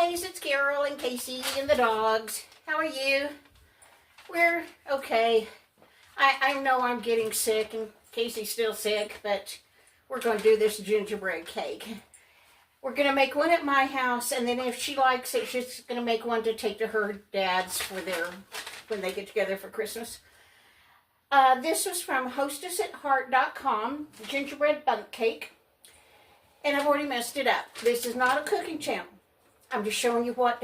guys, it's Carol and Casey and the dogs. How are you? We're okay. I know I'm getting sick and Casey's still sick, but we're going to do this gingerbread cake. We're going to make one at my house, and then if she likes it, she's going to make one to take to her dad's for when they get together for Christmas. This was from hostessheart.com, gingerbread bundt cake. And I've already messed it up. This is not a cooking channel. I'm just showing you what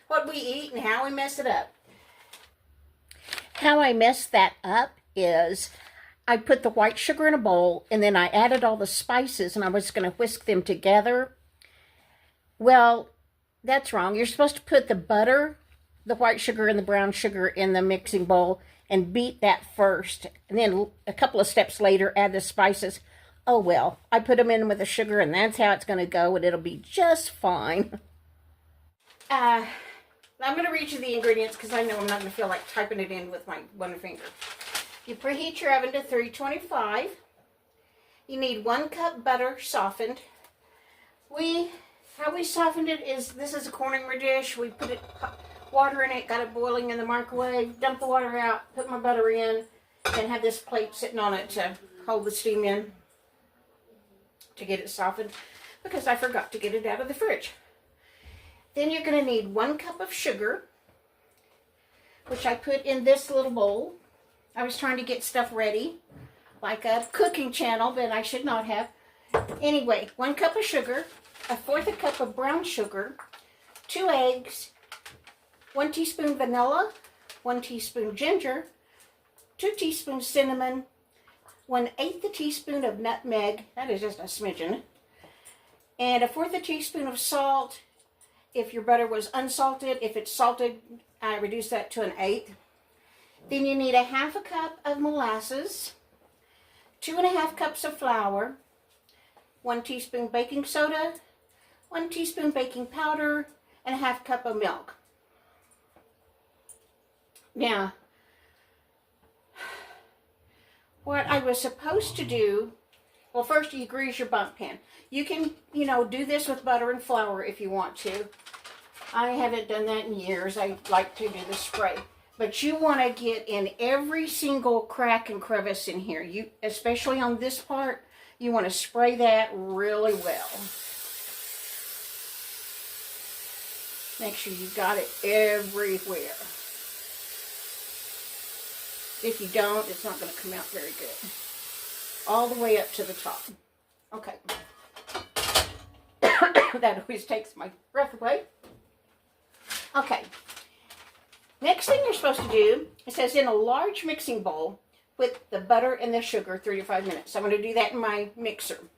what we eat and how we mess it up. How I messed that up is I put the white sugar in a bowl and then I added all the spices and I was going to whisk them together. Well, that's wrong. You're supposed to put the butter, the white sugar, and the brown sugar in the mixing bowl and beat that first. And then a couple of steps later, add the spices. Oh well, I put them in with the sugar and that's how it's going to go and it'll be just fine. I'm going to read you the ingredients because I know I'm not going to feel like typing it in with my one finger. You preheat your oven to 325. You need 1 cup butter softened. How we softened it is, this is a cornmeal dish. We put water in it, got it boiling in the microwave, dumped the water out, put my butter in, and had this plate sitting on it to hold the steam in to get it softened because I forgot to get it out of the fridge. Then you're going to need 1 cup of sugar, which I put in this little bowl. I was trying to get stuff ready, like a cooking channel, but I should not have. Anyway, 1 cup of sugar, 1/4 cup of brown sugar, 2 eggs, 1 teaspoon vanilla, 1 teaspoon ginger, 2 teaspoons cinnamon, 1/8 teaspoon of nutmeg, that is just a smidgen, and 1/4 teaspoon of salt. If your butter was unsalted, if it's salted, I reduce that to 1/8. Then you need 1/2 cup of molasses, 2½ cups of flour, 1 teaspoon baking soda, 1 teaspoon baking powder, and 1/2 cup of milk. Now, what I was supposed to do, well, first you grease your Bundt pan. You can, do this with butter and flour if you want to. I haven't done that in years. I like to do the spray. But you want to get in every single crack and crevice in here. Especially on this part, you want to spray that really well. Make sure you got it everywhere. If you don't, it's not going to come out very good. All the way up to the top. Okay. That always takes my breath away. Okay. Next thing you're supposed to do, it says in a large mixing bowl with the butter and the sugar 3 to 5 minutes. I'm going to do that in my mixer.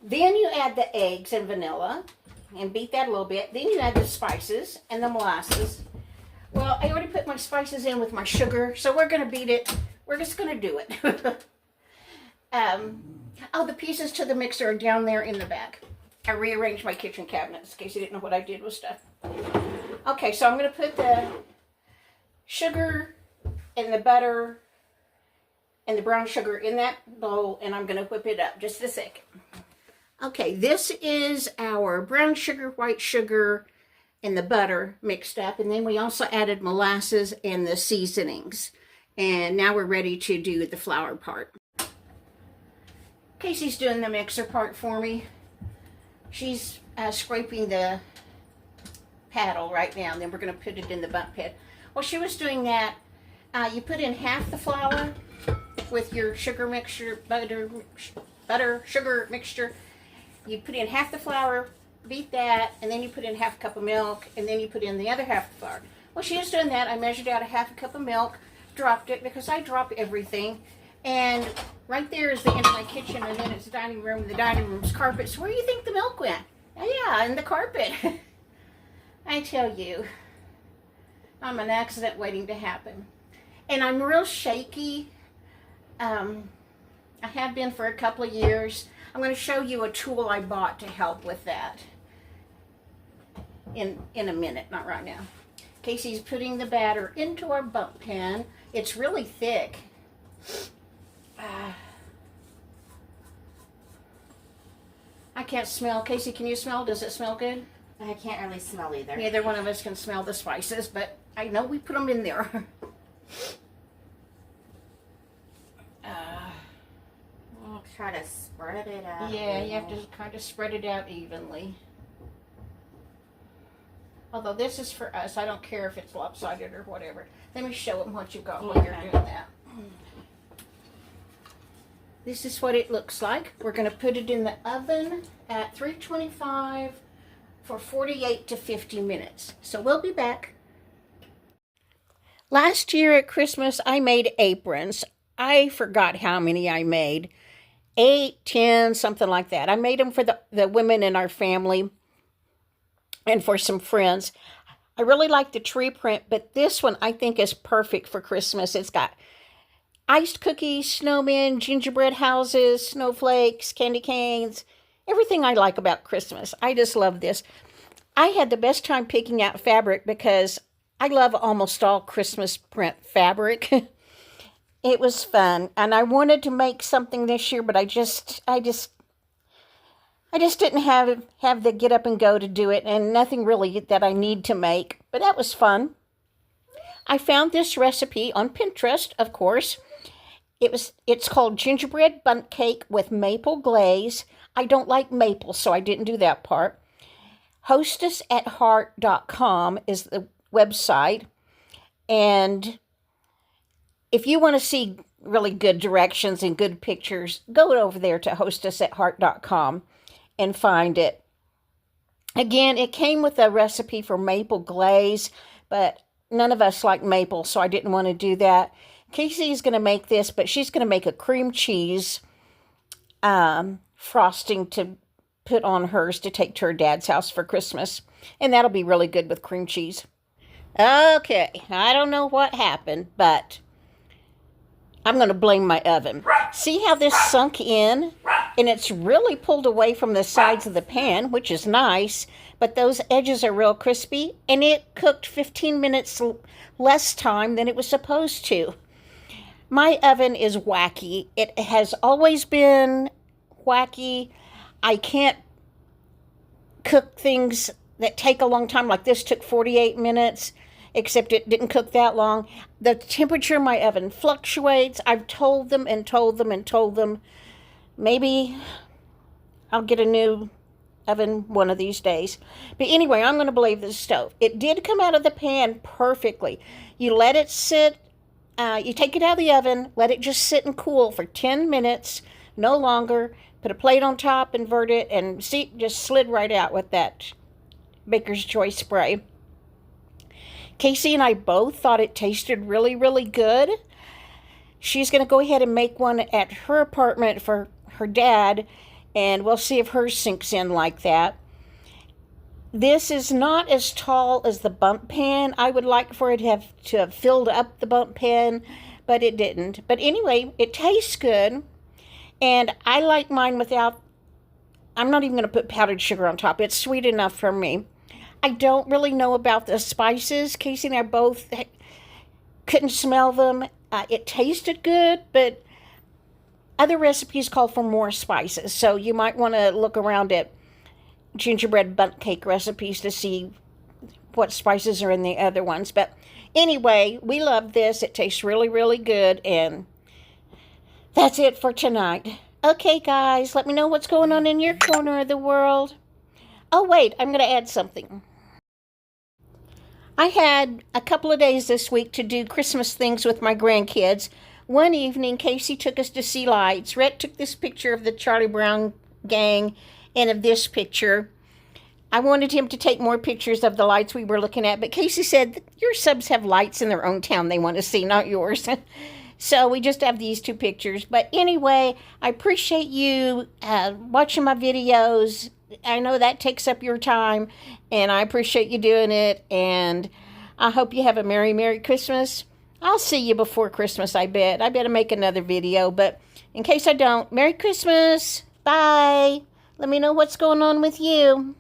Then you add the eggs and vanilla and beat that a little bit. Then you add the spices and the molasses. Well, I already put my spices in with my sugar, so we're going to beat it. We're just going to do it. The pieces to the mixer are down there in the back. I rearranged my kitchen cabinets in case you didn't know what I did with stuff. Okay, so I'm going to put the sugar and the butter and the brown sugar in that bowl, and I'm going to whip it up. Just a second. Okay, this is our brown sugar, white sugar, and the butter mixed up, and then we also added molasses and the seasonings. And now we're ready to do the flour part. Casey's doing the mixer part for me. She's scraping the paddle right now, and then we're going to put it in the Bundt pan. While she was doing that, you put in half the flour with your sugar mixture, butter, sugar mixture. You put in half the flour, beat that, and then you put in 1/2 cup of milk, and then you put in the other half of the flour. While she was doing that, I measured out 1/2 cup of milk, dropped it because I drop everything, and right there is the end of my kitchen, and then it's the dining room, and the dining room's carpet. So where do you think the milk went? Oh yeah, in the carpet. I tell you, I'm an accident waiting to happen. And I'm real shaky. I have been for a couple of years. I'm going to show you a tool I bought to help with that in a minute, not right now. Casey's putting the batter into our Bundt pan. It's really thick. I can't smell. Casey, can you smell? Does it smell good? I can't really smell either. Neither one of us can smell the spices, but I know we put them in there. I'll try to spread it out. Yeah, you have to kind of spread it out evenly. Although this is for us, I don't care if it's lopsided or whatever. Let me show them what you got while you're doing that. This is what it looks like. We're going to put it in the oven at 325 for 48 to 50 minutes. So we'll be back. Last year at Christmas, I made aprons. I forgot how many I made. 8, 10, something like that. I made them for the women in our family and for some friends. I really like the tree print, but this one I think is perfect for Christmas. It's got iced cookies, snowmen, gingerbread houses, snowflakes, candy canes, everything I like about Christmas. I just love this. I had the best time picking out fabric because I love almost all Christmas print fabric. It was fun, and I wanted to make something this year, but I just didn't have the get up and go to do it, and nothing really that I need to make, but that was fun. I found this recipe on Pinterest, of course. It's called Gingerbread Bundt Cake with Maple Glaze. I don't like maple, so I didn't do that part. Hostessatheart.com is the website, and if you want to see really good directions and good pictures, go over there to hostessatheart.com and find it. Again, it came with a recipe for maple glaze, but none of us like maple, so I didn't want to do that. Casey is going to make this, but she's going to make a cream cheese frosting to put on hers to take to her dad's house for Christmas, and that'll be really good with cream cheese. Okay, I don't know what happened, but I'm going to blame my oven. See how this sunk in? And it's really pulled away from the sides of the pan, which is nice, but those edges are real crispy, and it cooked 15 minutes less time than it was supposed to. My oven is wacky. It has always been wacky. I can't cook things that take a long time, like this took 48 minutes. Except it didn't cook that long. The temperature in my oven fluctuates. I've told them and told them and told them. Maybe I'll get a new oven one of these days. But anyway, I'm going to believe the stove. It did come out of the pan perfectly. You let it sit, you take it out of the oven, let it just sit and cool for 10 minutes, no longer. Put a plate on top, invert it, and see, just slid right out with that Baker's Choice spray. Casey and I both thought it tasted really, really good. She's going to go ahead and make one at her apartment for her dad, and we'll see if hers sinks in like that. This is not as tall as the Bundt pan. I would like for it to have filled up the Bundt pan, but it didn't. But anyway, it tastes good, and I like mine without, I'm not even going to put powdered sugar on top. It's sweet enough for me. I don't really know about the spices. Casey and I both couldn't smell them. It tasted good, but other recipes call for more spices. So you might want to look around at gingerbread bundt cake recipes to see what spices are in the other ones. But anyway, we love this. It tastes really, really good. And that's it for tonight. Okay, guys, let me know what's going on in your corner of the world. Oh, wait, I'm going to add something. I had a couple of days this week to do Christmas things with my grandkids. One evening, Casey took us to see lights. Rhett took this picture of the Charlie Brown gang and of this picture. I wanted him to take more pictures of the lights we were looking at, but Casey said, your subs have lights in their own town they want to see, not yours. So we just have these two pictures. But anyway, I appreciate you watching my videos. I know that takes up your time, and I appreciate you doing it, and I hope you have a Merry, Merry Christmas. I'll see you before Christmas, I bet. I better make another video, but in case I don't, Merry Christmas. Bye. Let me know what's going on with you.